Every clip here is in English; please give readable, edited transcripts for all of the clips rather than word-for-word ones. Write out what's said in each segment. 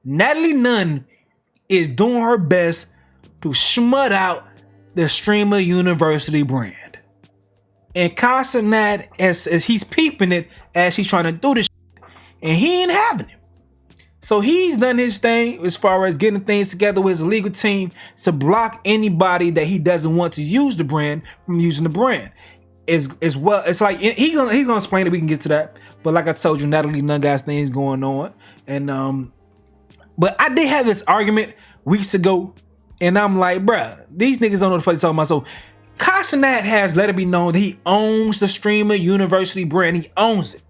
Natalie Nunn is doing her best to smut out the Streamer University brand. And Cenat, as he's peeping it, as he's trying to do this shit, and he ain't having it. So he's done his thing as far as getting things together with his legal team to block anybody that he doesn't want to use the brand from using the brand. As well, it's like he's gonna explain it. We can get to that. But like I told you, Natalie Nunn got things going on, and but I did have this argument weeks ago, and I'm like, bruh, these niggas don't know the fuck they talking about. So Cenat has let it be known that he owns the Streamer University brand. He owns it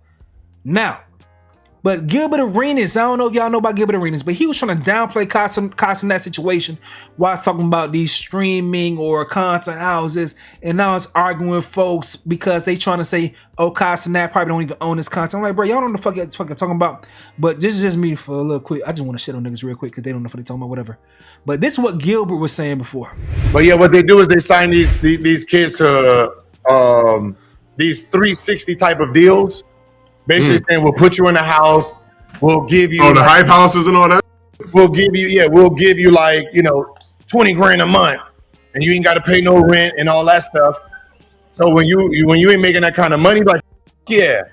now. But Gilbert Arenas, I don't know if y'all know about Gilbert Arenas, but he was trying to downplay Cenat's situation while talking about these streaming or content houses, and now it's arguing with folks because they trying to say, oh, Cenat probably don't even own this content. I'm like, bro, y'all don't know the fuck you're talking about. But this is just me for a little quick. I just want to shit on niggas real quick because they don't know what they're talking about, whatever. But this is what Gilbert was saying before. But yeah, what they do is they sign these kids to these 360 type of deals. Basically saying we'll put you in a house, we'll give you the hype houses and all that. We'll give you like, 20 grand a month, and you ain't got to pay no rent and all that stuff. So when you ain't making that kind of money, like yeah,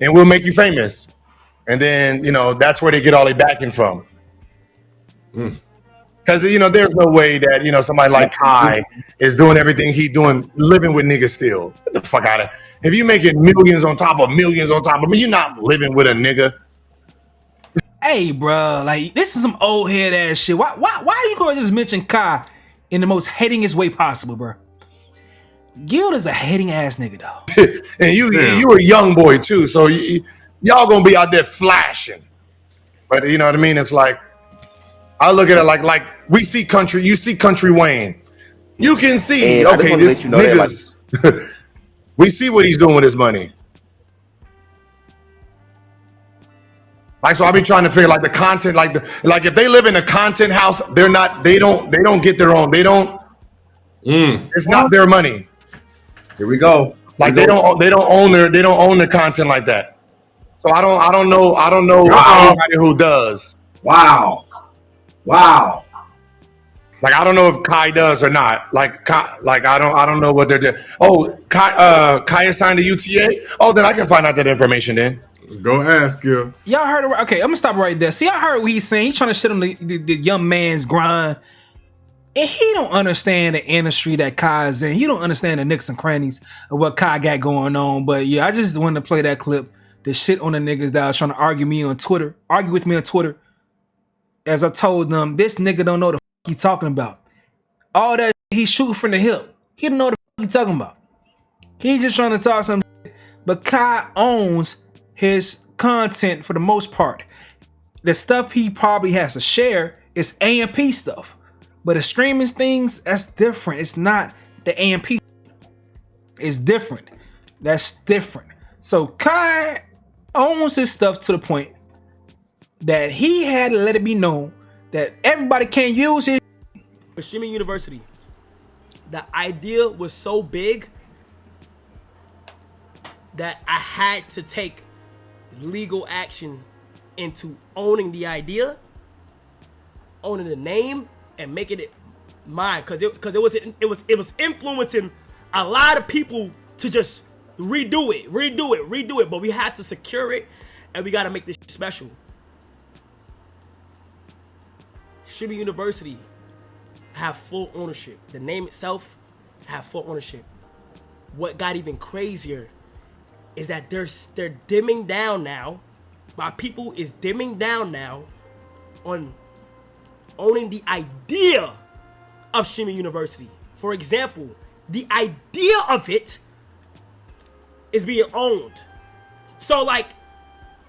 and we'll make you famous, and then that's where they get all their backing from. Because there's no way that somebody like Kai is doing everything he doing, living with niggas still. Get the fuck out of. If you making millions on top of millions on top of me, you're not living with a nigga. Hey, bro, like this is some old head ass shit. Why are you gonna just mention Kai in the most hatingest way possible, bro? Gil is a hating ass nigga, though. And you a young boy too, so y'all gonna be out there flashing. But you know what I mean? It's like I look at it like we see country. You see Country Wayne. You can see okay, this nigga's. We see what he's doing with his money. Like, so I be trying to figure like the content, like if they live in a content house, they don't get their own. It's not their money. Here we go. Like they don't own their content like that. So I don't know anybody who does. Wow. Like I don't know if Kai does or not. Like I don't know what they're doing. Oh, Kai is signed to UTA. Oh, then I can find out that information then. Go ask you. Y'all heard it? Okay, I'm gonna stop right there. See, I heard what he's saying. He's trying to shit on the young man's grind, and he don't understand the industry that Kai is in. He don't understand the nicks and crannies of what Kai got going on. But yeah, I just wanted to play that clip. The shit on the niggas that was trying to argue with me on Twitter. As I told them, this nigga don't know the he talking about. All that he shooting from the hip. He don't know the he talking about. He just trying to talk some shit. But Kai owns his content for the most part. The stuff he probably has to share is A&P stuff. But the streaming things, that's different. It's not the A&P. It's different. That's different. So Kai owns his stuff to the point that he had to let it be known that everybody can't use it. Streaming University, the idea was so big that I had to take legal action into owning the idea, owning the name, and making it mine. Because it was influencing a lot of people to just redo it. But we had to secure it, and we got to make this special. Streaming University have full ownership. The name itself have full ownership. What got even crazier is that they're dimming down now. My people is dimming down now on owning the idea of Streaming University. For example, the idea of it is being owned. So like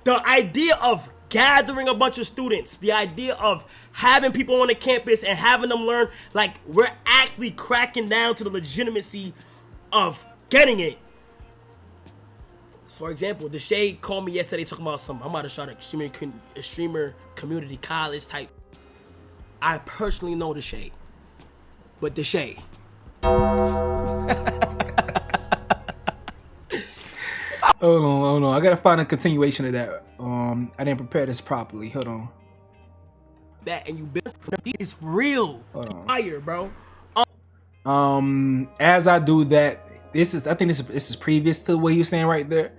the idea of gathering a bunch of students, the idea of having people on the campus and having them learn, like we're actually cracking down to the legitimacy of getting it. For example, Deshae called me yesterday talking about I'm about to start a streamer community college type. I personally know Deshae, but Deshae. Hold on. I gotta find a continuation of that. I didn't prepare this properly. Hold on. that and you build it's real. Fire, bro. As I do that, I think this is previous to what he was saying right there.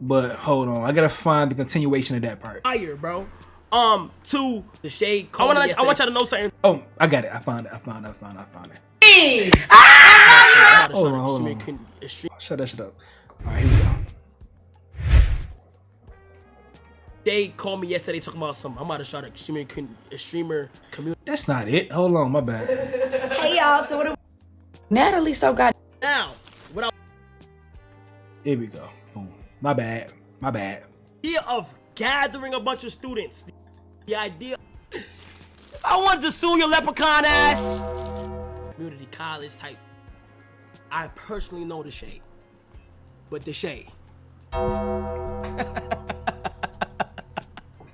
But hold on, I gotta find the continuation of that part. Fire, bro. To Deshae. I want y'all to know something. Oh, I got it. I found it. Hold on. Shut that shit up. All right, here we go. They called me yesterday talking about something. I'm about to start a streamer community. That's not it. Hold on, my bad. Hey y'all, so what Natalie so got Now, Here we go. Boom. My bad. idea of gathering a bunch of students. The idea, if I wanted to sue your leprechaun ass, community college type. I personally know Deshae, but Deshae.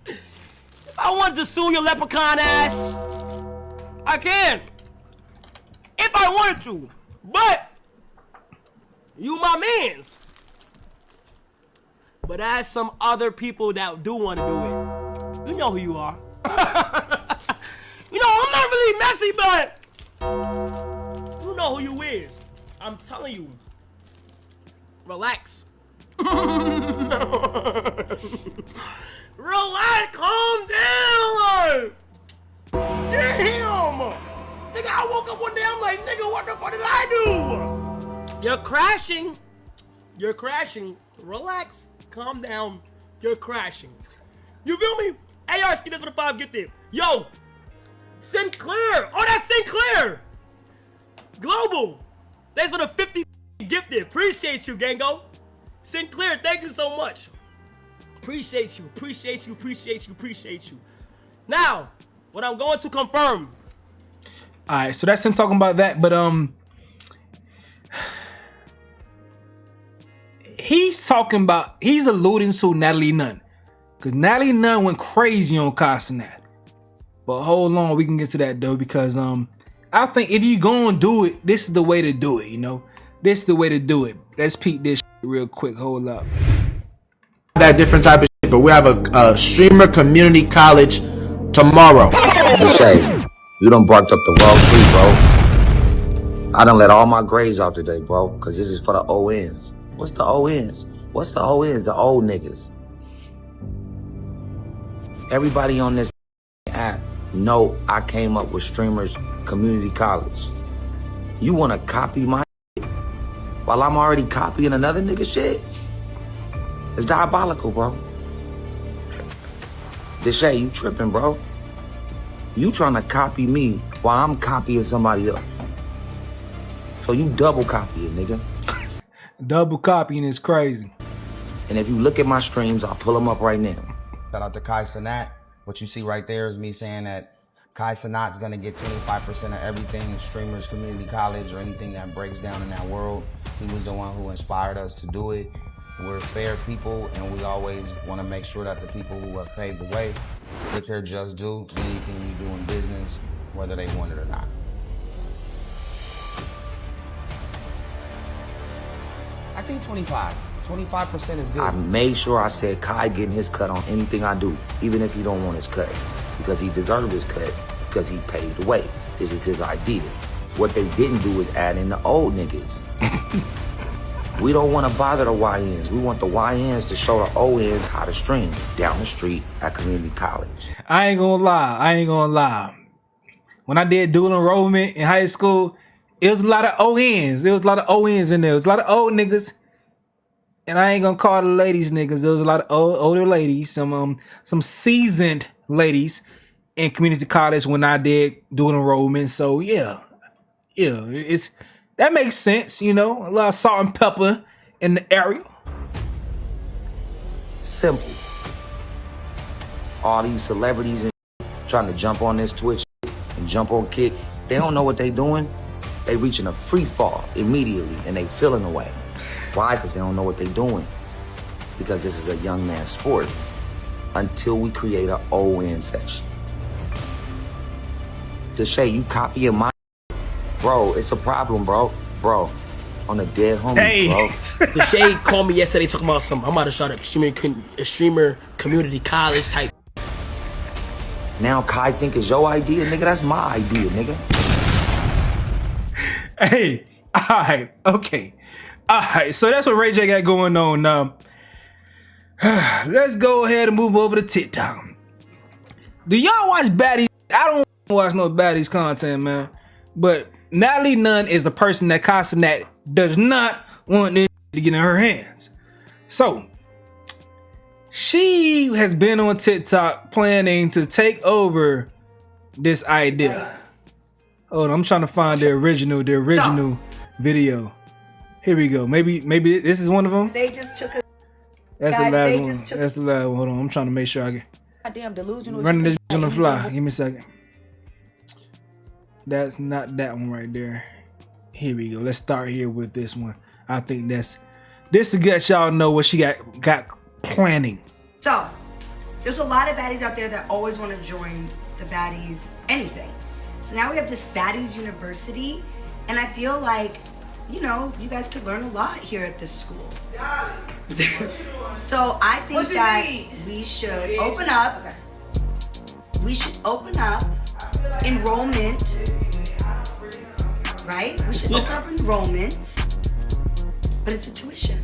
If I wanted to sue your leprechaun ass, I can. If I wanted to, but you my mans. But as some other people that do want to do it, you know who you are. You know, I'm not really messy, but you know who you is. I'm telling you. Relax. Relax, calm down. Damn. Nigga, I woke up one day, I'm like, nigga, what the fuck did I do? You're crashing. Relax. Calm down. You're crashing. You feel me? AR Skin for the 5 gifted. Yo, Sinclair. Oh, that's Sinclair. Global. Thanks for the 50 gifted. Appreciate you, Gango. Sinclair, thank you so much. Appreciate you. Now, what I'm going to confirm. All right, so that's him talking about that, but he's alluding to Natalie Nunn, because Natalie Nunn went crazy on Cenat. But hold on, we can get to that though, because I think if you gonna do it, this is the way to do it. You know, this is the way to do it. Let's peek this real quick. Hold up. That different type of shit, but we have a streamer community college tomorrow. Deshae, you done barked up the wrong tree, bro. I done let all my grades out today, bro, because this is for the ONs. What's the ONs? The old niggas. Everybody on this app know I came up with Streamers Community College. You want to copy my shit while I'm already copying another nigga shit? It's diabolical, bro. Deshae, you tripping, bro. You trying to copy me while I'm copying somebody else. So you double copying, nigga. Double copying is crazy. And if you look at my streams, I'll pull them up right now. Shout out to Cenat. What you see right there is me saying that Cenat's gonna get 25% of everything, streamers, community college, or anything that breaks down in that world. He was the one who inspired us to do it. We're fair people, and we always want to make sure that the people who have paved the way get their just due in anything you do in business, whether they want it or not. I think 25% is good. I made sure I said Kai getting his cut on anything I do, even if he don't want his cut, because he deserved his cut, because he paved the way. This is his idea. What they didn't do is add in the old niggas. We don't want to bother the YNs. We want the YNs to show the ONs how to stream down the street at community college. I ain't gonna lie. When I did dual enrollment in high school, it was a lot of ONs. There was a lot of ONs in there. It was a lot of old niggas. And I ain't gonna call the ladies niggas. There was a lot of older ladies, some seasoned ladies in community college when I did dual enrollment. So yeah, that makes sense, you know. A lot of salt and pepper in the area. Simple. All these celebrities and trying to jump on this Twitch and jump on Kick, they don't know what they doing. They reaching a free fall immediately and they feeling away. Why? Because they don't know what they doing. Because this is a young man's sport until we create an ON section. Deshae, you copying my bro, it's a problem, bro. Bro, on a dead homie, bro. Deshae called me yesterday talking about something. I'm about to start a streamer community college type. Now Kai think it's your idea, nigga. That's my idea, nigga. Hey, all right, okay. All right, so that's what Ray J got going on now. Let's go ahead and move over to TikTok. Do y'all watch Baddies? I don't watch no Baddies content, man. But Natalie Nunn is the person that Cenat does not want this to get in her hands. So, she has been on TikTok planning to take over this idea. Hold on, I'm trying to find the original video. Here we go. Maybe this is one of them. They just took a. That's guys, the last they one. just took That's the last one. Hold on, I'm trying to make sure I get. Goddamn delusional. Running this on the fly. Give me a second. That's not that one right there. Here we go. Let's start here with this one. I think this to get y'all know what she got planning. So, there's a lot of baddies out there that always want to join the Baddies anything. So now we have this Baddies University, and I feel like, you know, you guys could learn a lot here at this school. So I think that we should open up. We should open up enrollment. Right? We should open up enrollment. But it's a tuition.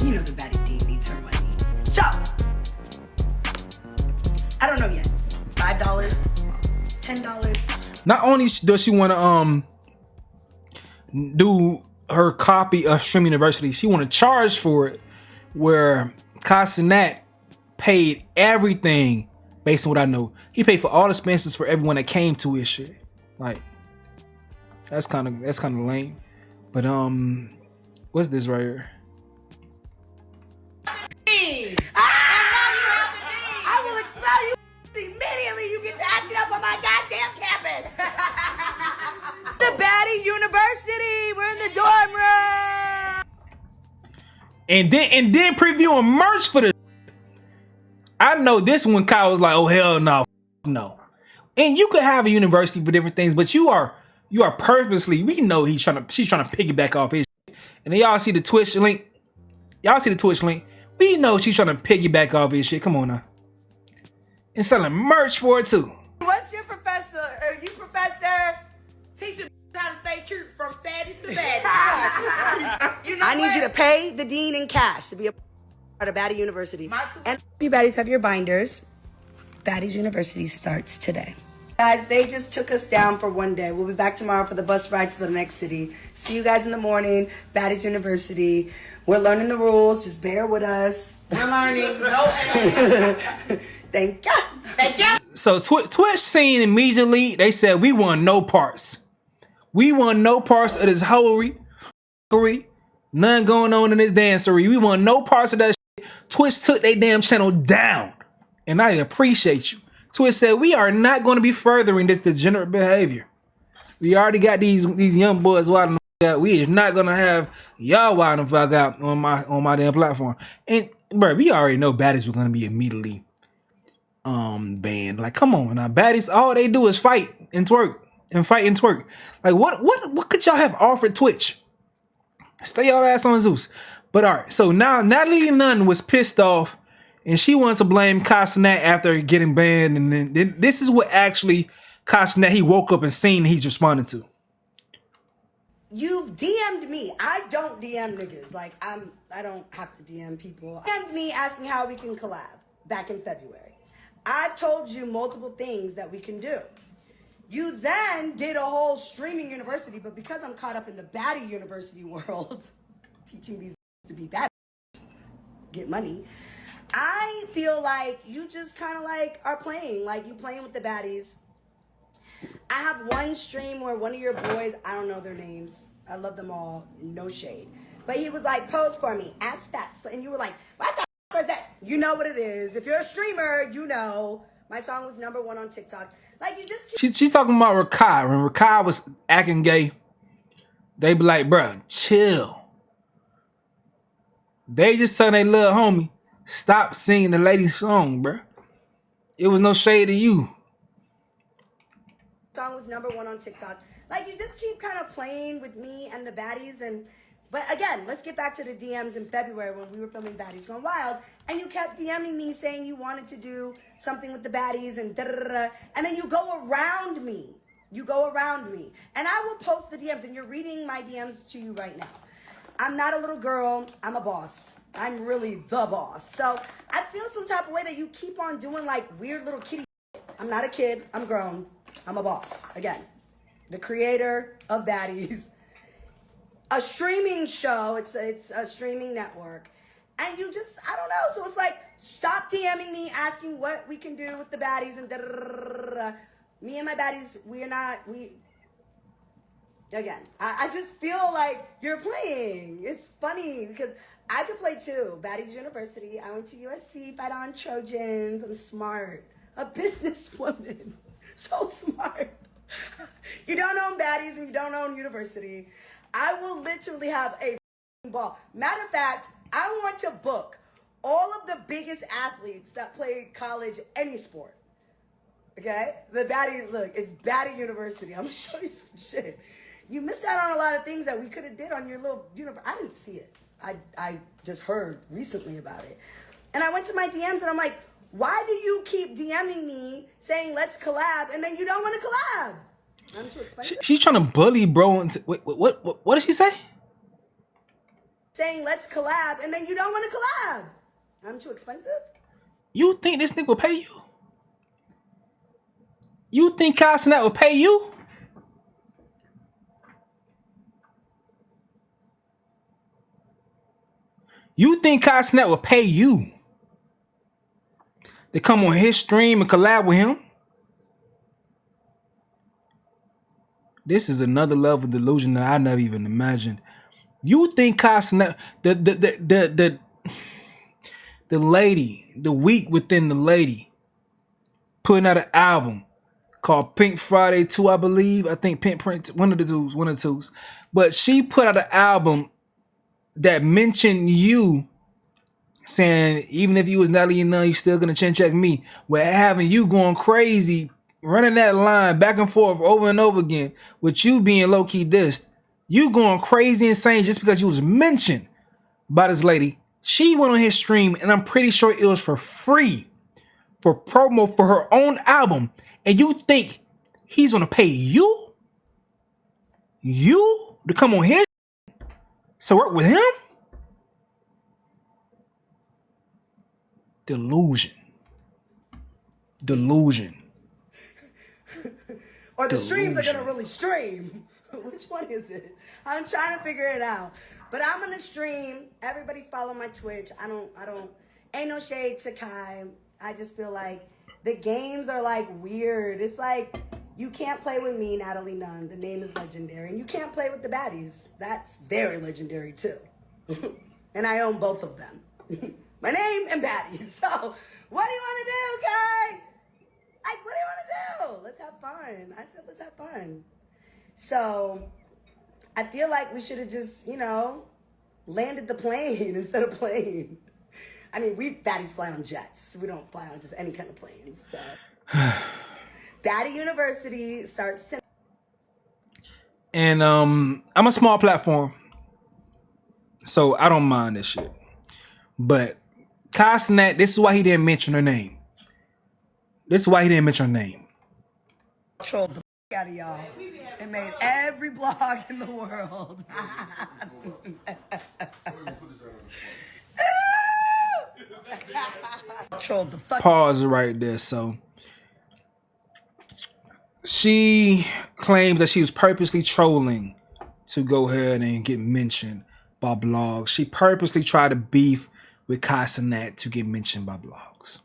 You know the Baddie D needs her money. So I don't know yet. $5, $10. Not only does she want to do her copy of Stream University, she want to charge for it, where Cenat paid everything based on what I know. He paid for all the expenses for everyone that came to his shit. Like, that's kind of lame. But what's this right here? I will expel you immediately. You get to acting up on my goddamn campus. The Baddies University. We're in the dorm room. And then previewing merch for the. I know this one, Kyle was like, "Oh hell no, no." And you could have a university for different things, but you are purposely. We know she's trying to piggyback off his shit. And then y'all see the Twitch link. We know she's trying to piggyback off his shit. Come on now. And selling merch for it too. What's your professor? Are you professor? Teaching how to stay cute from Sadie to Baddies. I need you to pay the dean in cash to be a part of Baddies University. And you baddies have your binders. Baddies University starts today. Guys, they just took us down for one day. We'll be back tomorrow for the bus ride to the next city. See you guys in the morning. Baddies University. We're learning the rules. Just bear with us. We're learning. Thank you. So Twitch seen immediately, they said, we want no parts. We want no parts of this hoery. None going on in this dancery. We want no parts of that shit. Twitch took their damn channel down. And I appreciate you. Twitch said, we are not going to be furthering this degenerate behavior. We already got these young boys wilding the fuck out. We is not going to have y'all wilding the fuck out on my damn platform. And bro, we already know Baddies were going to be immediately banned. Like, come on now. Baddies, all they do is fight and twerk. Like, what could y'all have offered Twitch? Stay y'all ass on Zeus. But all right, so now Natalie Nunn was pissed off, and she wants to blame Cenat after getting banned. And then this is what actually Cenat, he woke up and seen he's responding to. You've DM'd me. I don't DM niggas. Like, I don't have to DM people. DM'd me asking how we can collab back in February. I've told you multiple things that we can do. You then did a whole streaming university, but because I'm caught up in the Baddie University world, teaching these to be bad, get money, I feel like you just kind of like are playing, like you playing with the baddies. I have one stream where one of your boys, I don't know their names, I love them all, no shade, but he was like, pose for me, ask that, and you were like, what the f is that? You know what it is. If you're a streamer, you know. My song was #1 on TikTok. Like, you just keep... She's talking about Rakai. When Rakai was acting gay, they be like, bruh, chill. They just telling their little homie, stop singing the lady's song, bruh. It was no shade to you. Song was #1 on TikTok. Like, you just keep kind of playing with me and the baddies, and But again, let's get back to the DMs in February when we were filming Baddies Gone Wild, and you kept DMing me saying you wanted to do something with the baddies and da-da-da-da, and then you go around me. You go around me. And I will post the DMs, and you're reading my DMs to you right now. I'm not a little girl. I'm a boss. I'm really the boss. So I feel some type of way that you keep on doing like weird little kitty shit. I'm not a kid. I'm grown. I'm a boss. Again, the creator of Baddies. A streaming show. It's a streaming network. And you just, I don't know. So it's like, stop DMing me asking what we can do with the baddies and da-da-da-da-da. Me and my baddies, again, I just feel like you're playing. It's funny because I could play too. Baddies University. I went to USC, fight on Trojans. I'm smart. A businesswoman. So smart. You don't own Baddies and you don't own University. I will literally have a ball. Matter of fact, I want to book all of the biggest athletes that play college, any sport. Okay? The Baddies, look, it's Baddies University. I'm going to show you some shit. You missed out on a lot of things that we could have did on your little universe. I didn't see it. I just heard recently about it. And I went to my DMs and I'm like, why do you keep DMing me saying let's collab and then you don't want to collab? I'm too expensive. She's trying to bully bro. What did she say? Saying let's collab and then you don't want to collab. I'm too expensive? You think this nigga will pay you? You think Cenat will pay you? You think Cenat will pay you to come on his stream and collab with him? This is another level of delusion that I never even imagined. You think Cenat, the lady, the week within the lady, putting out an album called Pink Friday 2, I believe. I think Pink Print, one of the twos. But she put out an album that mentioned you, saying even if you was Natalie Nunn, you still gonna chin check me. We're having you going crazy, running that line back and forth over and over again, with you being low-key dissed. You going crazy insane just because you was mentioned by this lady. She went on his stream, and I'm pretty sure it was for free, for promo for her own album. And you think he's gonna pay you? You to come on his so work with him? Delusion. Or the streams are gonna really stream. Which one is it? I'm trying to figure it out. But I'm gonna stream. Everybody follow my Twitch. I don't ain't no shade to Kai. I just feel like the games are like weird. It's like you can't play with me, Natalie Nunn. The name is legendary. And you can't play with the baddies. That's very legendary too. And I own both of them. My name and baddies. So what do you want to do, Kai? Like, what do you want to do? Let's have fun. I said, let's have fun. So I feel like we should have just, landed the plane instead of playing. I mean, we baddies fly on jets. We don't fly on just any kind of planes. So Baddies University starts tonight. And I'm a small platform, so I don't mind this shit. But Cenat, this is why he didn't mention her name. Trolled the out of y'all and made every blog in the world. Trolled the fuck. Pause right there. So she claims that she was purposely trolling to go ahead and get mentioned by blogs. She purposely tried to beef with Cenat to get mentioned by blogs.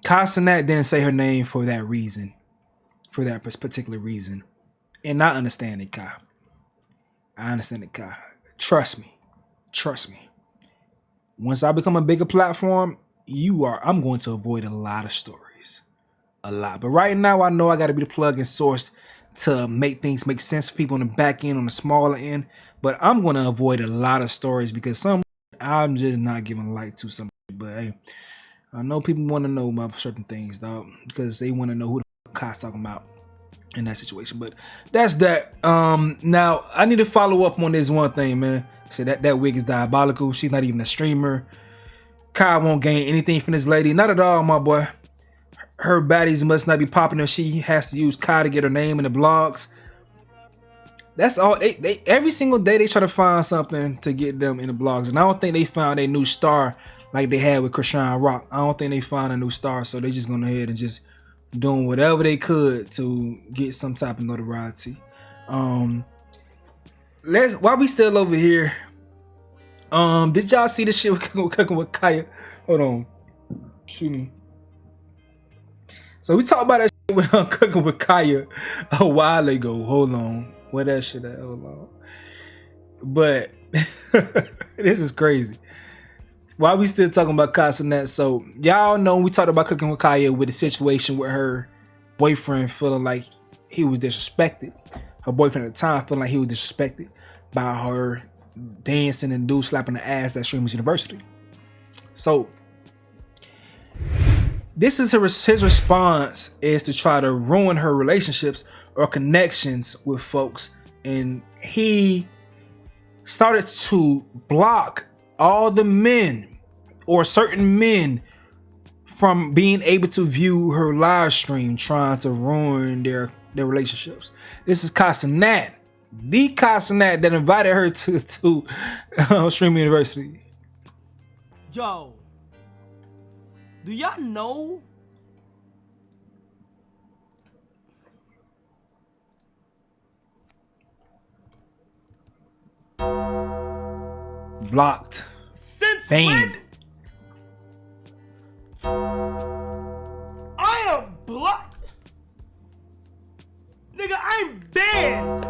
Cenat didn't say her name for that reason, for that particular reason. And I understand it, Kai. Trust me. Once I become a bigger platform, I'm going to avoid a lot of stories. A lot. But right now, I know I got to be the plug and source to make things make sense for people on the back end, on the smaller end. But I'm going to avoid a lot of stories because I'm just not giving light to some. But hey, I know people want to know about certain things, dog, because they want to know who the fuck Kai's talking about. in that situation. But that's that. Now I need to follow up on this one thing, man. So that wig is diabolical. She's not even a streamer. Kai won't gain anything from this lady. Not at all, my boy. Her baddies must not be popping if she has to use Kai to get her name in the blogs. That's all. They every single day they try to find something to get them in the blogs, and I don't think they found a new star like they had with Krishan Rock. I don't think they found a new star, so they just going ahead and just doing whatever they could to get some type of notoriety. While we still over here, did y'all see the shit with cooking with Kaya? Hold on, shoot me. So we talked about that shit with cooking with Kaya a while ago. Hold on. Where that shit at? Hold on. But this is crazy. Why we still talking about Cenat? So y'all know we talked about cooking with Kaya with the situation with her boyfriend feeling like he was disrespected. Her boyfriend at the time feeling like he was disrespected by her dancing and dude slapping the ass at Baddies University. So this is his response is to try to ruin her relationships or connections with folks, and he started to block all the men or certain men from being able to view her live stream, trying to ruin their relationships. This is Cenat, the Cenat that invited her to Baddies University. Yo, do y'all know blocked, since banned? I am blocked. Nigga, I'm banned.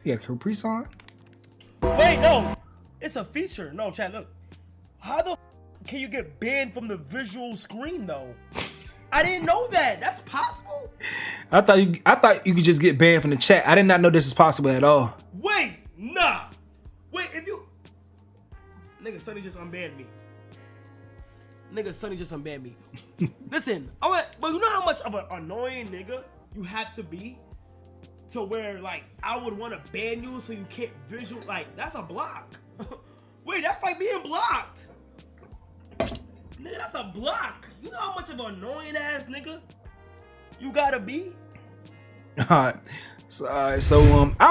You got a Caprice on? Wait, no. It's a feature. No, chat, look. How the can you get banned from the visual screen though? I didn't know that. That's possible? I thought you could just get banned from the chat. I did not know this was possible at all. Wait, nah. Wait, if you Nigga, Sonny just unbanned me. Listen, but you know how much of an annoying nigga you have to be to where like I would want to ban you so you can't visual, like that's a block. Wait, that's like being blocked. Nigga, that's a block. You know how much of an annoying ass nigga you gotta be? Alright. So I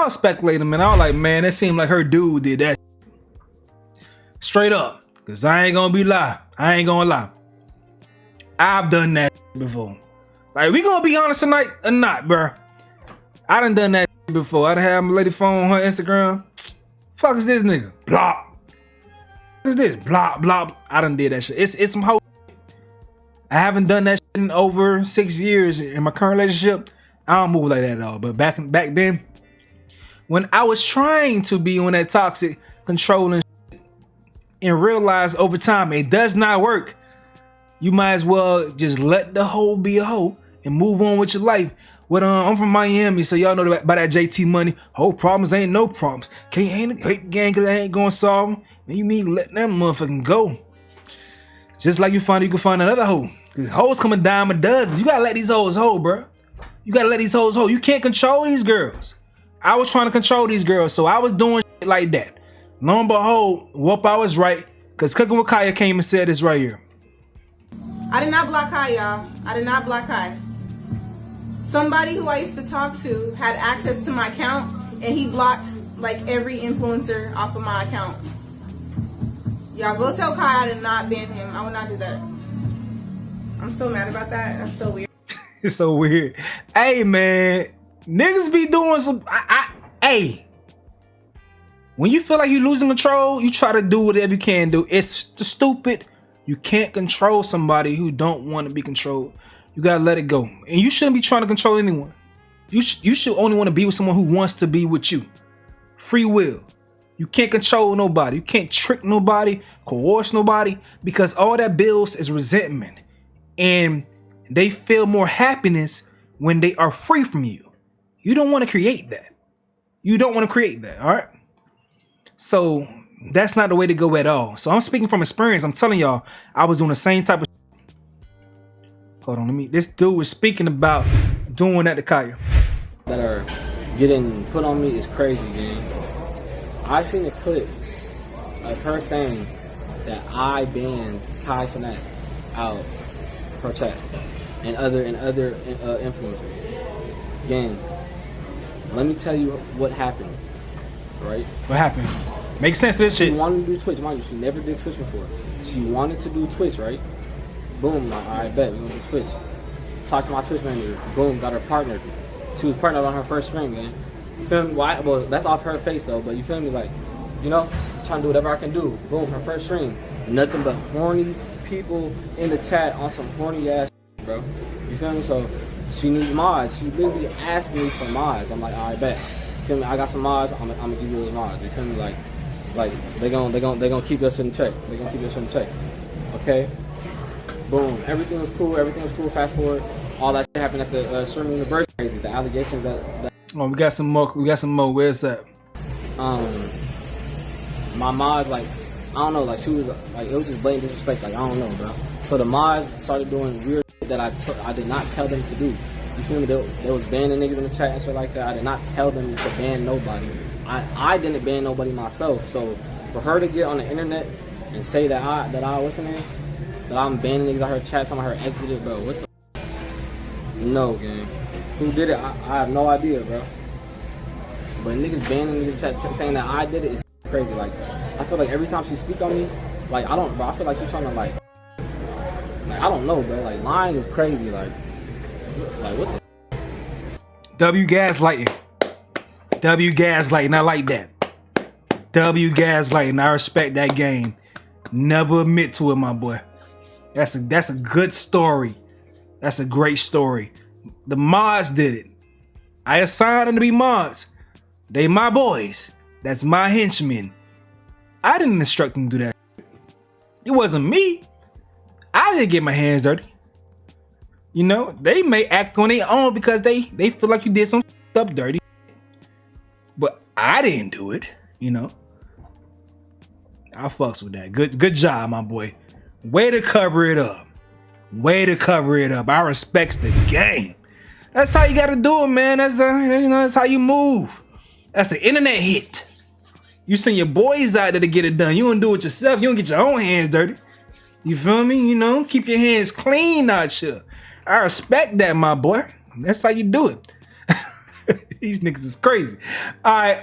was speculating, man. I was like, man, it seemed like her dude did that. Straight up. Cause I ain't gonna lie. I've done that before. Like, we gonna be honest tonight or not, bruh? I done that before. I done had my lady phone on her Instagram. Fuck is this nigga? Blah. What is this? Blah, blah. I done did that shit. It's some hoe. I haven't done that shit in over 6 years in my current relationship. I don't move like that at all. But back then, when I was trying to be on that toxic, controlling shit and realized over time it does not work, you might as well just let the hoe be a hoe and move on with your life. But I'm from Miami, so y'all know about that JT money. Whole problems ain't no problems. Can't hate the gang because I ain't gonna solve them. And you mean let that motherfucking go. Just like you can find another hoe. Cause hoes come a dime a dozen. You gotta let these hoes hoe, bro. You gotta let these hoes hoe. You can't control these girls. I was trying to control these girls, so I was doing shit like that. Lo and behold, whoop, I was right. Cause Cooking with Kaya came and said this right here. I did not block Kai, y'all. I did not block Kai. Somebody who I used to talk to had access to my account, and he blocked like every influencer off of my account. Y'all go tell Kai I did not ban him. I would not do that. I'm so mad about that. That's so weird. It's so weird. Hey, man. Niggas be doing some... Hey. When you feel like you're losing control, you try to do whatever you can do. It's stupid. You can't control somebody who don't want to be controlled. You gotta let it go. And you shouldn't be trying to control anyone. You should only want to be with someone who wants to be with you. Free will. You can't control nobody. You can't trick nobody, coerce nobody, because all that builds is resentment. And they feel more happiness when they are free from you. You don't want to create that. All right? So that's not the way to go at all. So I'm speaking from experience. I'm telling y'all, I was doing the same type of Hold on, this dude was speaking about doing that to Kaya. That are getting put on me is crazy, man. I seen a clip of her saying that I banned Kai Cenat out her chat and other influencers. Again, let me tell you what happened, right? What happened? Makes sense to this shit. She wanted to do Twitch, mind you, she never did Twitch before. She wanted to do Twitch, right? Boom, like, all right, bet, we're gonna do Twitch. Talked to my Twitch manager, boom, got her partnered. She was partnered on her first stream, man. You feel me? Well, that's off her face though, but you feel me? Like, you know, trying to do whatever I can do. Boom, her first stream. Nothing but horny people in the chat on some horny ass shit, bro. You feel me? So she needs mods. She literally asked me for mods. I'm like, all right, bet. You feel me? I got some mods. I'm gonna give you those mods. You feel me? Like they gonna keep us in check. They gonna keep us in check. Okay. Boom. Everything was cool. Fast forward. All that shit happened at the Stream University. Crazy. The allegations that. Oh, we got some more. Where's that? My mods, like, I don't know, like, she was, like, it was just blatant disrespect, like, I don't know, bro. So the mods started doing weird shit that I did not tell them to do. You feel me? They was banning niggas in the chat and shit like that. I did not tell them to ban nobody. I didn't ban nobody myself. So for her to get on the internet and say that what's her name? That I'm banning niggas out her chat, talking about her exited, bro. What the? No, gang. Who did it? I have no idea, bro. But niggas banning niggas in the chat saying that I did it is crazy. Like, I feel like every time she speak on me, like, I feel like she's trying to, like, I don't know, bro. Like, lying is crazy. Like what the? W gaslighting. I like that. W gaslighting. I respect that game. Never admit to it, my boy. That's a good story. That's a great story. The mods did it. I assigned them to be mods. They my boys. That's my henchmen. I didn't instruct them to do that. It wasn't me. I didn't get my hands dirty. You know, they may act on their own because they feel like you did some up dirty. But I didn't do it, you know. I fucks with that. Good job, my boy. Way to cover it up. I respects the game. That's how you gotta do it, man. That's how you move. That's the internet hit. You send your boys out there to get it done. You don't do it yourself. You don't get your own hands dirty. You feel me? You know, keep your hands clean out here. I respect that, my boy. That's how you do it. These niggas is crazy. All right,